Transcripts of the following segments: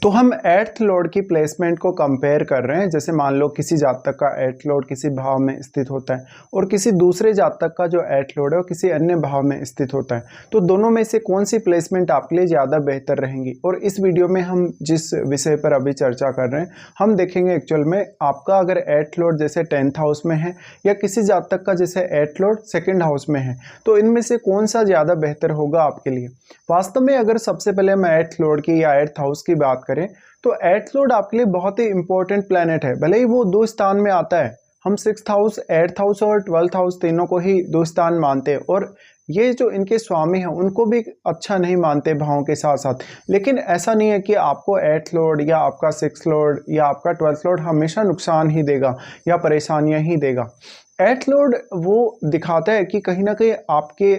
तो हम earth Lord की प्लेसमेंट को कंपेयर कर रहे हैं। जैसे मान लो किसी जातक का एर्थ लॉर्ड किसी भाव में स्थित होता है और किसी दूसरे जातक का जो एर्थ लॉर्ड है वो किसी अन्य भाव में स्थित होता है, तो दोनों में से कौन सी प्लेसमेंट आपके लिए ज़्यादा बेहतर रहेंगी। और इस वीडियो में हम जिस विषय पर अभी चर्चा कर रहे हैं हम देखेंगे एक्चुअल में आपका अगर एर्थ लॉर्ड जैसे 10th हाउस में है या किसी जातक का जैसे एर्थ लॉर्ड 2nd हाउस में है, तो इनमें से कौन सा ज़्यादा बेहतर होगा आपके लिए। वास्तव में अगर सबसे पहले हम एर्थ लॉर्ड की या एर्थ हाउस की बात करें तो एर्थ लॉर्ड आपके लिए बहुत ही इंपॉर्टेंट प्लैनेट है। भले ही वो 2 स्थान में आता है, हम 6th हाउस, 8th हाउस और 12th हाउस तीनों को ही 2 स्थान मानते हैं और ये जो इनके स्वामी हैं उनको भी अच्छा नहीं मानते भावों के साथ साथ। लेकिन ऐसा नहीं है कि आपको एर्थ लॉर्ड या आपका 6th लॉर्ड या आपका 12th लॉर्ड हमेशा नुकसान ही देगा या परेशानियां ही देगा। एर्थ लॉर्ड वो दिखाता है कि कहीं ना कहीं आपके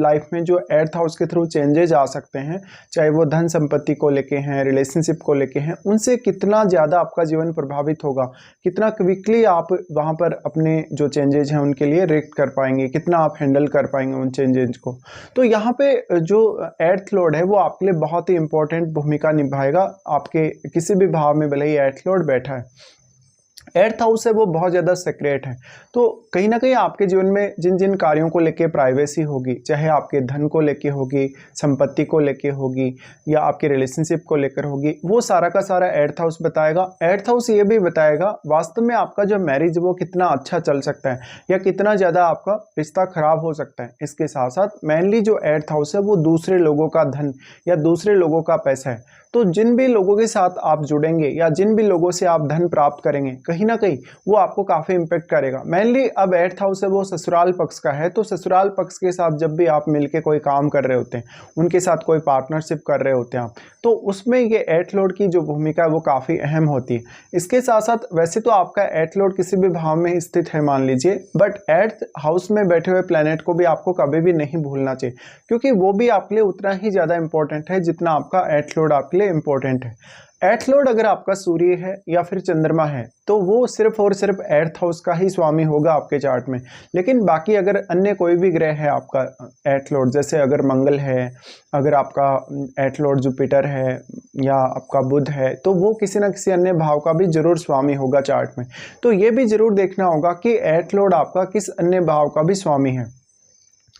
लाइफ में जो एर्थ हाउस के थ्रू चेंजेज आ सकते हैं, चाहे वो धन संपत्ति को लेके हैं, रिलेशनशिप को लेके हैं, उनसे कितना ज़्यादा आपका जीवन प्रभावित होगा, कितना क्विकली आप वहाँ पर अपने जो चेंजेज हैं उनके लिए रिएक्ट कर पाएंगे, कितना आप हैंडल कर पाएंगे उन चेंजेज को। तो यहाँ पे जो एर्थ लॉर्ड है वो आपके लिए बहुत ही इंपॉर्टेंट भूमिका निभाएगा। आपके किसी भी भाव में भले ही एर्थ लॉर्ड बैठा है, एर्थ हाउस है वो बहुत ज़्यादा सीक्रेट है, तो कहीं ना कहीं आपके जीवन में जिन जिन कार्यों को लेके प्राइवेसी होगी, चाहे आपके धन को लेके होगी, संपत्ति को लेके होगी या आपके रिलेशनशिप को लेकर होगी, वो सारा का सारा एर्थ हाउस बताएगा। एर्थ हाउस ये भी बताएगा वास्तव में आपका जो मैरिज वो कितना अच्छा चल सकता है या कितना ज़्यादा आपका रिश्ता खराब हो सकता है। इसके साथ साथ मेनली जो एर्थ हाउस है वो दूसरे लोगों का धन या दूसरे लोगों का पैसा है। तो जिन भी लोगों के साथ आप जुड़ेंगे या जिन भी लोगों से आप धन प्राप्त करेंगे, कहीं ना कहीं वो आपको काफ़ी इम्पेक्ट करेगा। मेनली अब एर्थ हाउस है वो ससुराल पक्ष का है, तो ससुराल पक्ष के साथ जब भी आप मिलके कोई काम कर रहे होते हैं, उनके साथ कोई पार्टनरशिप कर रहे होते हैं आप, तो उसमें ये एर्थ लॉर्ड की जो भूमिका है वो काफ़ी अहम होती है। इसके साथ साथ वैसे तो आपका एर्थ लॉर्ड किसी भी भाव में स्थित है मान लीजिए, बट एर्थ हाउस में बैठे हुए प्लैनेट को भी आपको कभी भी नहीं भूलना चाहिए, क्योंकि वो भी आपके लिए उतना ही ज़्यादा इंपॉर्टेंट है जितना आपका एर्थ लॉर्ड आपके लिए इंपॉर्टेंट है। एर्थ लॉर्ड अगर आपका सूर्य है या फिर चंद्रमा है तो वो सिर्फ और सिर्फ एर्थ हाउस का ही स्वामी होगा आपके चार्ट में। लेकिन बाकी अगर अन्य कोई भी ग्रह है आपका एर्थ लॉर्ड, जैसे अगर मंगल है, अगर आपका एर्थ लॉर्ड जुपिटर है या आपका बुध है, तो वो किसी ना किसी अन्य भाव का भी जरूर स्वामी होगा चार्ट में। तो ये भी जरूर देखना होगा कि एर्थ लॉर्ड आपका किस अन्य भाव का भी स्वामी है।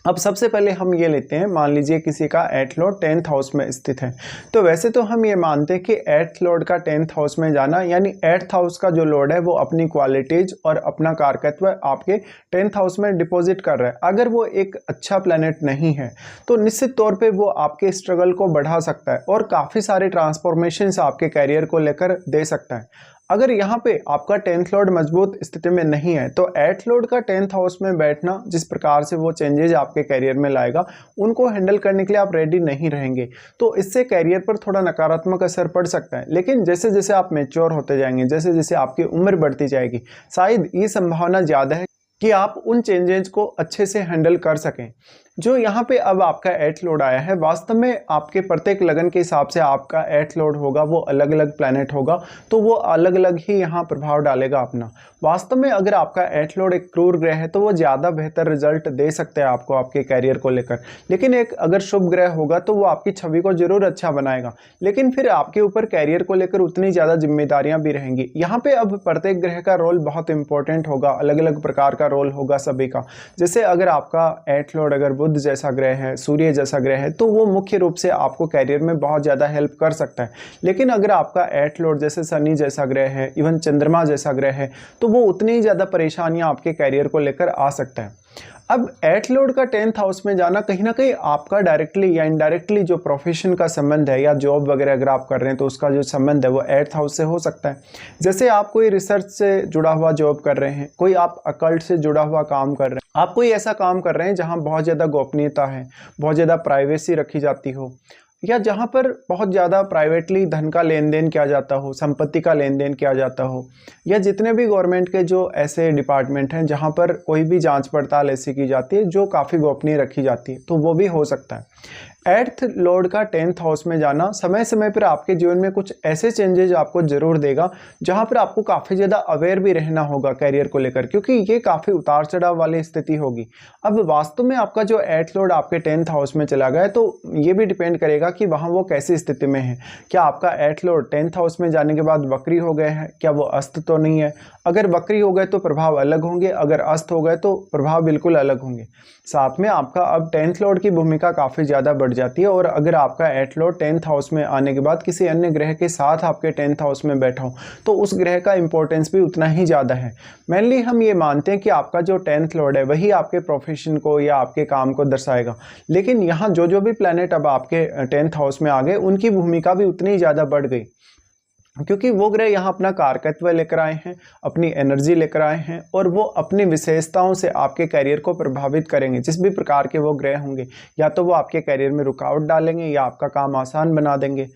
अब सबसे पहले हम ये लेते हैं, मान लीजिए किसी का एर्थ लॉर्ड 10th हाउस में स्थित है, तो वैसे तो हम ये मानते हैं कि एर्थ लॉर्ड का 10th हाउस में जाना यानी एर्थ हाउस का जो लॉर्ड है वो अपनी क्वालिटीज और अपना कारकत्व आपके 10th हाउस में डिपॉजिट कर रहा है। अगर वो एक अच्छा प्लैनेट नहीं है तो निश्चित तौर पर वो आपके स्ट्रगल को बढ़ा सकता है और काफ़ी सारे ट्रांसफॉर्मेशंस आपके कैरियर को लेकर दे सकता है। अगर यहाँ पे आपका 10th लॉर्ड मजबूत स्थिति में नहीं है तो एर्थ लॉर्ड का 10th हाउस में बैठना जिस प्रकार से वो चेंजेज आपके कैरियर में लाएगा उनको हैंडल करने के लिए आप रेडी नहीं रहेंगे, तो इससे कैरियर पर थोड़ा नकारात्मक असर पड़ सकता है। लेकिन जैसे जैसे आप मैच्योर होते जाएंगे, जैसे जैसे आपकी उम्र बढ़ती जाएगी, शायद ये संभावना ज़्यादा है कि आप उन चेंजेस को अच्छे से हैंडल कर सकें। जो यहाँ पे अब आपका एर्थ लॉर्ड आया है, वास्तव में आपके प्रत्येक लगन के हिसाब से आपका एर्थ लॉर्ड होगा वो अलग अलग प्लैनेट होगा, तो वो अलग अलग ही यहाँ प्रभाव डालेगा अपना। वास्तव में अगर आपका एर्थ लॉर्ड एक क्रूर ग्रह है तो वो ज़्यादा बेहतर रिजल्ट दे सकते हैं आपको आपके कैरियर को लेकर, लेकिन एक अगर शुभ ग्रह होगा तो वो आपकी छवि को जरूर अच्छा बनाएगा, लेकिन फिर आपके ऊपर कैरियर को लेकर उतनी ज़्यादा जिम्मेदारियाँ भी रहेंगी। यहाँ पे अब प्रत्येक ग्रह का रोल बहुत इंपॉर्टेंट होगा, अलग अलग प्रकार का रोल होगा सभी का। जैसे अगर आपका एर्थ लॉर्ड अगर बुध जैसा ग्रह है, सूर्य जैसा ग्रह है, तो वो मुख्य रूप से आपको कैरियर में बहुत ज़्यादा हेल्प कर सकता है। लेकिन अगर आपका एर्थ लॉर्ड जैसे शनि जैसा ग्रह है, इवन चंद्रमा जैसा ग्रह है, तो वो उतनी ही ज़्यादा परेशानियां आपके कैरियर को लेकर आ सकता है। अब एर्थ लॉर्ड का 10th हाउस में जाना कहीं ना कहीं आपका डायरेक्टली या इनडायरेक्टली जो प्रोफेशन का संबंध है या जॉब वगैरह अगर आप कर रहे हैं तो उसका जो संबंध है वो एर्थ हाउस से हो सकता है। जैसे आप कोई रिसर्च से जुड़ा हुआ जॉब कर रहे हैं, कोई आप अकल्ट से जुड़ा हुआ काम कर रहे हैं, आप कोई ऐसा काम कर रहे हैं जहाँ बहुत ज़्यादा गोपनीयता है, बहुत ज़्यादा प्राइवेसी रखी जाती हो, या जहाँ पर बहुत ज़्यादा प्राइवेटली धन का लेन देन किया जाता हो, संपत्ति का लेन देन किया जाता हो, या जितने भी गवर्नमेंट के जो ऐसे डिपार्टमेंट हैं जहाँ पर कोई भी जांच पड़ताल ऐसी की जाती है जो काफ़ी गोपनीय रखी जाती है, तो वो भी हो सकता है। एट्थ लॉर्ड का 10th हाउस में जाना समय समय पर आपके जीवन में कुछ ऐसे चेंजेस आपको जरूर देगा जहां पर आपको काफ़ी ज़्यादा अवेयर भी रहना होगा कैरियर को लेकर, क्योंकि ये काफ़ी उतार चढ़ाव वाली स्थिति होगी। अब वास्तव में आपका जो 8th लॉर्ड आपके 10th हाउस में चला गया है, तो ये भी डिपेंड करेगा कि वहाँ वो कैसी स्थिति में है। क्या आपका 8th लॉर्ड 10th हाउस में जाने के बाद वक्री हो गए हैं, क्या वो अस्त तो नहीं है? अगर वक्री हो गए तो प्रभाव अलग होंगे, अगर अस्त हो गए तो प्रभाव बिल्कुल अलग होंगे। साथ में आपका अब 10th लॉर्ड की भूमिका काफ़ी ज़्यादा बढ़ जाती है, और अगर आपका 8th लॉर्ड 10th हाउस में आने के बाद किसी अन्य ग्रह के साथ आपके 10th हाउस में बैठा हो तो उस ग्रह का इंपॉर्टेंस भी उतना ही ज़्यादा है। मेनली हम ये मानते हैं कि आपका जो 10th लॉर्ड है वही आपके प्रोफेशन को या आपके काम को दर्शाएगा, लेकिन यहाँ जो भी प्लैनेट अब आपके 10th हाउस में आ गए उनकी भूमिका भी उतनी ज़्यादा बढ़ गई, क्योंकि वो ग्रह यहाँ अपना कारकत्व लेकर आए हैं, अपनी एनर्जी लेकर आए हैं, और वो अपनी विशेषताओं से आपके करियर को प्रभावित करेंगे। जिस भी प्रकार के वो ग्रह होंगे, या तो वो आपके करियर में रुकावट डालेंगे या आपका काम आसान बना देंगे।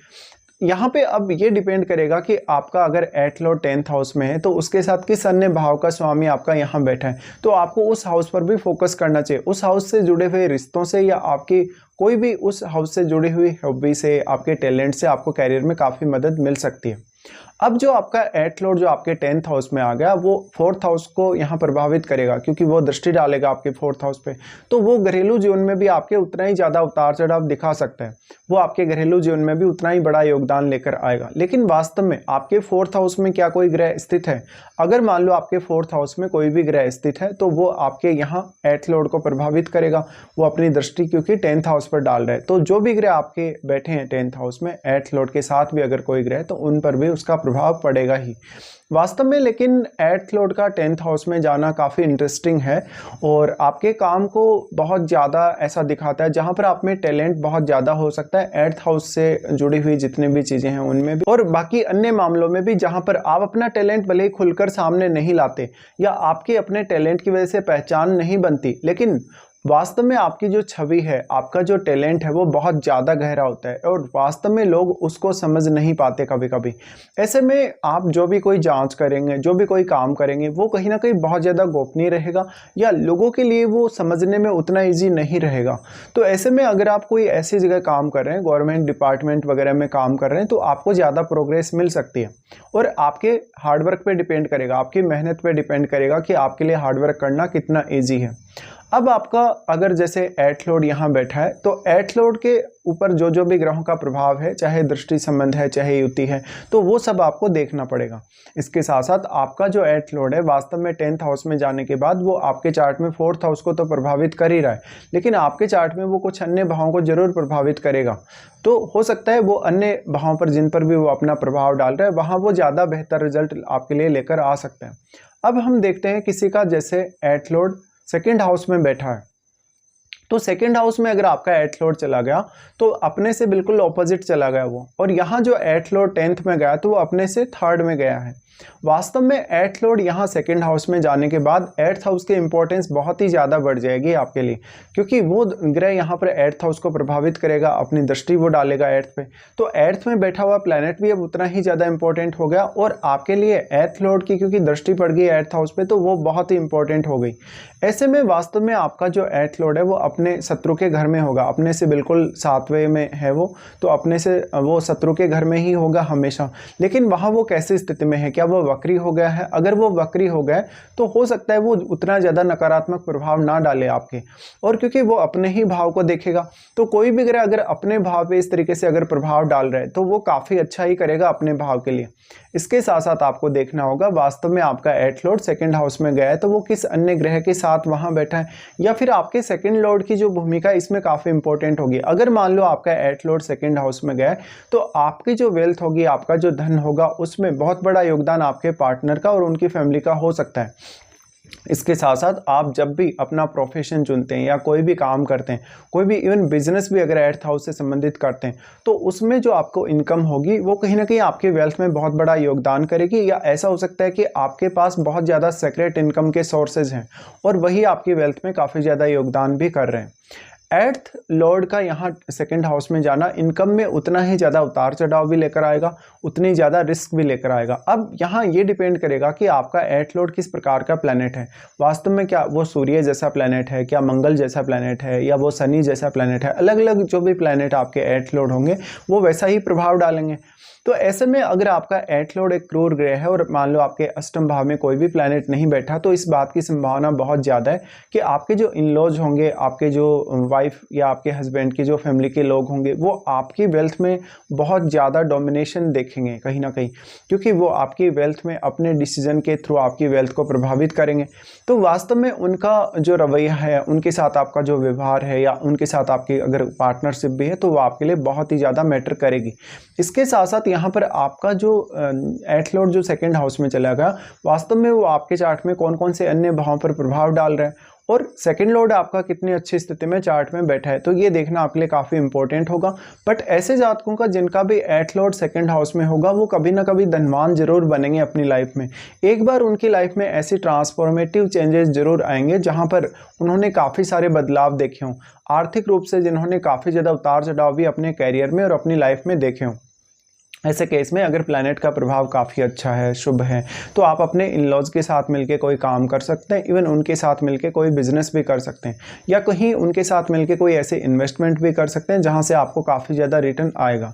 यहाँ पे अब ये डिपेंड करेगा कि आपका अगर 8th लॉर्ड 10th हाउस में है तो उसके साथ किस अन्य भाव का स्वामी आपका यहाँ बैठा है, तो आपको उस हाउस पर भी फोकस करना चाहिए। उस हाउस से जुड़े हुए रिश्तों से या आपकी कोई भी उस हाउस से जुड़ी हुई हॉबी से, आपके टैलेंट से आपको करियर में काफ़ी मदद मिल सकती है। अब जो आपका 8th लॉर्ड जो आपके 10th हाउस में आ गया वो 4th हाउस को यहाँ प्रभावित करेगा, क्योंकि वो दृष्टि डालेगा आपके 4th हाउस पे, तो वो घरेलू जीवन में भी आपके उतना ही ज़्यादा उतार चढ़ाव दिखा सकता है। वो आपके घरेलू जीवन में भी उतना ही बड़ा योगदान लेकर आएगा। लेकिन वास्तव में आपके 4th हाउस में क्या कोई ग्रह स्थित है? अगर मान लो आपके 4th हाउस में कोई भी ग्रह स्थित है तो वो आपके यहाँ 8th लॉर्ड को प्रभावित करेगा। वो अपनी दृष्टि क्योंकि 10th हाउस पर डाल रहा है, तो जो भी ग्रह आपके बैठे हैं 10th हाउस में 8th लॉर्ड के साथ भी अगर कोई ग्रह, तो उन पर भी उसका प्रभाव पड़ेगा ही वास्तव में। लेकिन 8th लॉर्ड का 10th हाउस में जाना काफ़ी इंटरेस्टिंग है, और आपके काम को बहुत ज़्यादा ऐसा दिखाता है जहाँ पर आप में टैलेंट बहुत ज़्यादा हो सकता है 8th हाउस से जुड़ी हुई जितनी भी चीज़ें हैं उनमें भी, और बाकी अन्य मामलों में भी जहाँ पर आप अपना टैलेंट भले ही खुलकर सामने नहीं लाते या आपके अपने टैलेंट की वजह से पहचान नहीं बनती, लेकिन वास्तव में आपकी जो छवि है, आपका जो टैलेंट है वो बहुत ज़्यादा गहरा होता है, और वास्तव में लोग उसको समझ नहीं पाते कभी कभी। ऐसे में आप जो भी कोई जांच करेंगे, जो भी कोई काम करेंगे, वो कहीं ना कहीं बहुत ज़्यादा गोपनीय रहेगा, या लोगों के लिए वो समझने में उतना ईजी नहीं रहेगा। तो ऐसे में अगर आप कोई ऐसी जगह काम कर रहे हैं, गवर्नमेंट डिपार्टमेंट वगैरह में काम कर रहे हैं, तो आपको ज़्यादा प्रोग्रेस मिल सकती है, और आपके हार्डवर्क पे डिपेंड करेगा, आपकी मेहनत पे डिपेंड करेगा कि आपके लिए हार्डवर्क करना कितना ईजी है। अब आपका अगर जैसे 8th लॉर्ड यहाँ बैठा है, तो 8th लॉर्ड के ऊपर जो भी ग्रहों का प्रभाव है, चाहे दृष्टि संबंध है, चाहे युति है, तो वो सब आपको देखना पड़ेगा। इसके साथ साथ आपका जो 8th लॉर्ड है वास्तव में 10th हाउस में जाने के बाद वो आपके चार्ट में 4th हाउस को तो प्रभावित कर ही रहा है, लेकिन आपके चार्ट में वो कुछ अन्य भावों को जरूर प्रभावित करेगा। तो हो सकता है वो अन्य भावों पर जिन पर भी वो अपना प्रभाव डाल रहा है वहाँ वो ज़्यादा बेहतर रिजल्ट आपके लिए लेकर आ सकते हैं। अब हम देखते हैं किसी का जैसे 8th लॉर्ड 2nd हाउस में बैठा है, तो 2nd हाउस में अगर आपका 8th लॉर्ड चला गया तो अपने से बिल्कुल ऑपोजिट चला गया वो, और यहाँ जो 8th लॉर्ड 10th में गया तो वो अपने से 3rd में गया है। वास्तव में 8th लॉर्ड यहाँ 2nd हाउस में जाने के बाद 8th हाउस की इंपॉर्टेंस बहुत ही ज़्यादा बढ़ जाएगी आपके लिए, क्योंकि वो ग्रह यहाँ पर 8th हाउस को प्रभावित करेगा, अपनी दृष्टि वो डालेगा 8th पे, तो 8th में बैठा हुआ प्लैनेट भी अब उतना ही ज़्यादा इंपॉर्टेंट हो गया, और आपके लिए 8th लॉर्ड की क्योंकि दृष्टि पड़ गई 8th हाउस पे तो वो बहुत ही इंपॉर्टेंट हो गई। ऐसे में वास्तव में आपका जो 8th लॉर्ड है वो अपने शत्रु के घर में होगा, अपने से बिल्कुल 7वें में है वो, तो अपने से वो शत्रु के घर में ही होगा हमेशा। लेकिन वहाँ वो कैसी स्थिति में है, क्या वो वक्री हो गया है? अगर वो वक्री हो गए तो हो सकता है वो उतना ज़्यादा नकारात्मक प्रभाव ना डाले आपके, और क्योंकि वो अपने ही भाव को देखेगा, तो कोई भी ग्रह अगर अपने भाव पे इस तरीके से अगर प्रभाव डाल रहा है तो वो काफ़ी अच्छा ही करेगा अपने भाव के लिए। इसके साथ साथ आपको देखना होगा वास्तव में आपका 8th लॉर्ड 2nd हाउस में गया है तो वो किस अन्य ग्रह के साथ वहाँ बैठा है, या फिर आपके 2nd लॉर्ड की जो भूमिका इसमें काफ़ी इंपॉर्टेंट होगी। अगर मान लो आपका 8th लॉर्ड 2nd हाउस में गया है तो आपकी जो वेल्थ होगी, आपका जो धन होगा, उसमें बहुत बड़ा योगदान आपके पार्टनर का और उनकी फैमिली का हो सकता है। इसके साथ साथ आप जब भी अपना प्रोफेशन चुनते हैं या कोई भी काम करते हैं, कोई भी इवन बिजनेस भी अगर 8th हाउस से संबंधित करते हैं, तो उसमें जो आपको इनकम होगी वो कहीं ना कहीं आपके वेल्थ में बहुत बड़ा योगदान करेगी, या ऐसा हो सकता है कि आपके पास बहुत ज़्यादा सीक्रेट इनकम के सोर्सेज हैं और वही आपकी वेल्थ में काफ़ी ज़्यादा योगदान भी कर रहे हैं। एट्थ लॉर्ड का यहाँ सेकंड हाउस में जाना इनकम में उतना ही ज़्यादा उतार चढ़ाव भी लेकर आएगा, उतनी ज़्यादा रिस्क भी लेकर आएगा। अब यहाँ ये डिपेंड करेगा कि आपका एट्थ लॉर्ड किस प्रकार का प्लैनेट है। वास्तव में क्या वो सूर्य जैसा प्लैनेट है, क्या मंगल जैसा प्लैनेट है, या वो शनि जैसा प्लैनेट है। अलग अलग जो भी प्लैनेट आपके एट्थ लॉर्ड होंगे वो वैसा ही प्रभाव डालेंगे। तो ऐसे में अगर आपका एट्थ लॉर्ड एक क्रूर ग्रह है और मान लो आपके अष्टम भाव में कोई भी प्लैनेट नहीं बैठा, तो इस बात की संभावना बहुत ज़्यादा है कि आपके जो इन लॉज होंगे, आपके जो वाइफ या आपके हस्बैंड की जो फैमिली के लोग होंगे, वो आपकी वेल्थ में बहुत ज़्यादा डोमिनेशन देखेंगे कहीं ना कहीं, क्योंकि वो आपकी वेल्थ में अपने डिसीजन के थ्रू आपकी वेल्थ को प्रभावित करेंगे। तो वास्तव में उनका जो रवैया है, उनके साथ आपका जो व्यवहार है, या उनके साथ आपकी अगर पार्टनरशिप भी है, तो वो आपके लिए बहुत ही ज़्यादा मैटर करेगी। इसके साथ साथ यहाँ पर आपका जो एट्थ लॉर्ड जो सेकंड हाउस में चला गया, वास्तव में वो आपके चार्ट में कौन कौन से अन्य भावों पर प्रभाव डाल रहा है और सेकंड लॉर्ड आपका कितनी अच्छी स्थिति में चार्ट में बैठा है, तो ये देखना आपके लिए काफ़ी इंपॉर्टेंट होगा। बट ऐसे जातकों का जिनका भी एट्थ लॉर्ड सेकंड हाउस में होगा, वो कभी ना कभी धनवान जरूर बनेंगे अपनी लाइफ में। एक बार उनकी लाइफ में ऐसी ट्रांसफॉर्मेटिव चेंजेस जरूर आएंगे जहाँ पर उन्होंने काफ़ी सारे बदलाव देखे हों, आर्थिक रूप से जिन्होंने काफ़ी ज़्यादा उतार चढ़ाव भी अपने कैरियर में और अपनी लाइफ में देखे हों। ऐसे केस में अगर प्लैनेट का प्रभाव काफ़ी अच्छा है, शुभ है, तो आप अपने इन लॉज के साथ मिलके कोई काम कर सकते हैं, इवन उनके साथ मिलके कोई बिजनेस भी कर सकते हैं, या कहीं उनके साथ मिलके कोई ऐसे इन्वेस्टमेंट भी कर सकते हैं जहां से आपको काफ़ी ज़्यादा रिटर्न आएगा।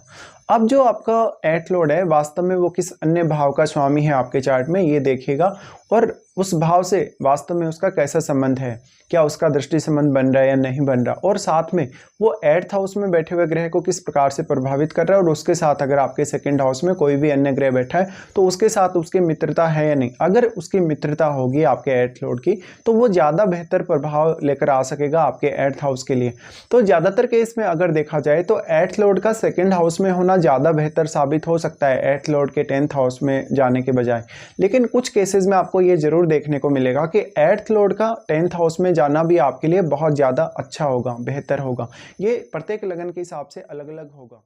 अब जो आपका एट्थ लॉर्ड है, वास्तव में वो किस अन्य भाव का स्वामी है आपके चार्ट में, ये देखेगा और उस भाव से वास्तव में उसका कैसा संबंध है, क्या उसका दृष्टि संबंध बन रहा है या नहीं बन रहा, और साथ में वो एट्थ हाउस में बैठे हुए ग्रह को किस प्रकार से प्रभावित कर रहा है, और उसके साथ अगर आपके सेकंड हाउस में कोई भी अन्य ग्रह बैठा है तो उसके साथ उसकी मित्रता है या नहीं। अगर उसकी मित्रता होगी आपके एट्थ लॉर्ड की, तो वो ज़्यादा बेहतर प्रभाव लेकर आ सकेगा आपके एट्थ हाउस के लिए। तो ज़्यादातर केस में अगर देखा जाए तो एट्थ लॉर्ड का सेकंड हाउस में होना ज़्यादा बेहतर साबित हो सकता है एट्थ लॉर्ड के 10th हाउस में जाने के बजाय। लेकिन कुछ केसेस में आपको ये जरूर देखने को मिलेगा कि एट्थ लॉर्ड का 10th हाउस में जाना भी आपके लिए बहुत ज़्यादा अच्छा होगा, बेहतर होगा। ये प्रत्येक लगन के हिसाब से अलग अलग होगा।